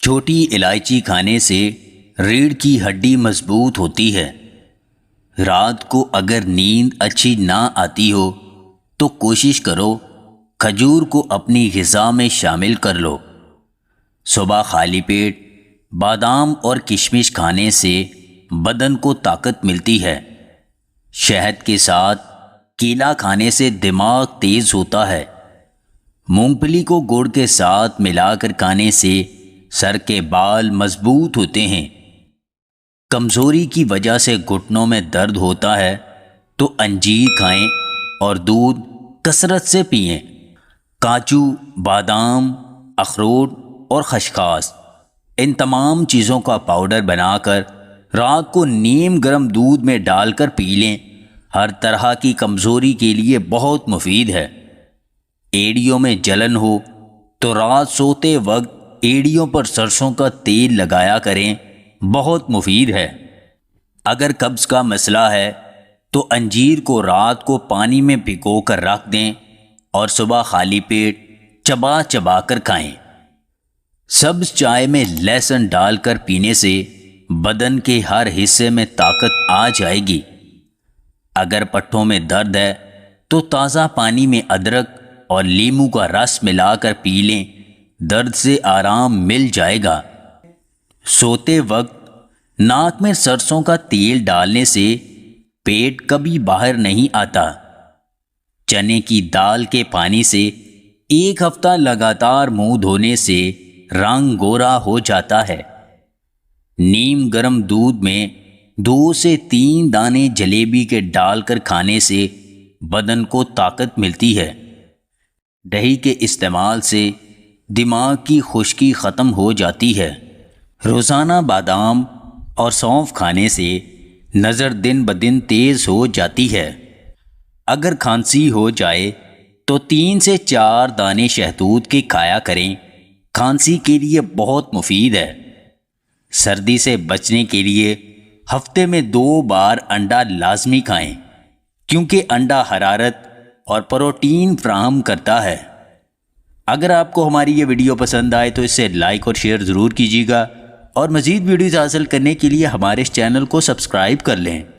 چھوٹی الائچی کھانے سے ریڑھ کی ہڈی مضبوط ہوتی ہے۔ رات کو اگر نیند اچھی نہ آتی ہو تو کوشش کرو کھجور کو اپنی غذا میں شامل کر لو۔ صبح خالی پیٹ بادام اور کشمش کھانے سے بدن کو طاقت ملتی ہے۔ شہد کے ساتھ کیلا کھانے سے دماغ تیز ہوتا ہے۔ مونگ پھلی کو گڑ کے ساتھ ملا کر کھانے سے سر کے بال مضبوط ہوتے ہیں۔ کمزوری کی وجہ سے گھٹنوں میں درد ہوتا ہے تو انجیر کھائیں اور دودھ کثرت سے پئیں۔ کاجو، بادام، اخروٹ اور خشخاش، ان تمام چیزوں کا پاؤڈر بنا کر رات کو نیم گرم دودھ میں ڈال کر پی لیں۔ ہر طرح کی کمزوری کے لیے بہت مفید ہے۔ ایڑیوں میں جلن ہو تو رات سوتے وقت ایڑیوں پر سرسوں کا تیل لگایا کریں، بہت مفید ہے۔ اگر قبض کا مسئلہ ہے تو انجیر کو رات کو پانی میں بھگو کر رکھ دیں اور صبح خالی پیٹ چبا چبا کر کھائیں۔ سبز چائے میں لہسن ڈال کر پینے سے بدن کے ہر حصے میں طاقت آ جائے گی۔ اگر پٹھوں میں درد ہے تو تازہ پانی میں ادرک اور لیموں کا رس ملا کر پی لیں، درد سے آرام مل جائے گا۔ سوتے وقت ناک میں سرسوں کا تیل ڈالنے سے پیٹ کبھی باہر نہیں آتا۔ چنے کی دال کے پانی سے 1 ہفتہ لگاتار منہ دھونے سے رنگ گورا ہو جاتا ہے۔ نیم گرم دودھ میں 2 سے 3 دانے جلیبی کے ڈال کر کھانے سے بدن کو طاقت ملتی ہے۔ دہی کے استعمال سے دماغ کی خشکی ختم ہو جاتی ہے۔ روزانہ بادام اور سونف کھانے سے نظر دن بدن تیز ہو جاتی ہے۔ اگر کھانسی ہو جائے تو 3 سے 4 دانے شہتوت کے کھایا کریں، کھانسی کے لیے بہت مفید ہے۔ سردی سے بچنے کے لیے ہفتے میں 2 بار انڈا لازمی کھائیں، کیونکہ انڈا حرارت اور پروٹین فراہم کرتا ہے۔ اگر آپ کو ہماری یہ ویڈیو پسند آئے تو اسے لائک اور شیئر ضرور کیجیے گا، اور مزید ویڈیوز حاصل کرنے کے لیے ہمارے اس چینل کو سبسکرائب کر لیں۔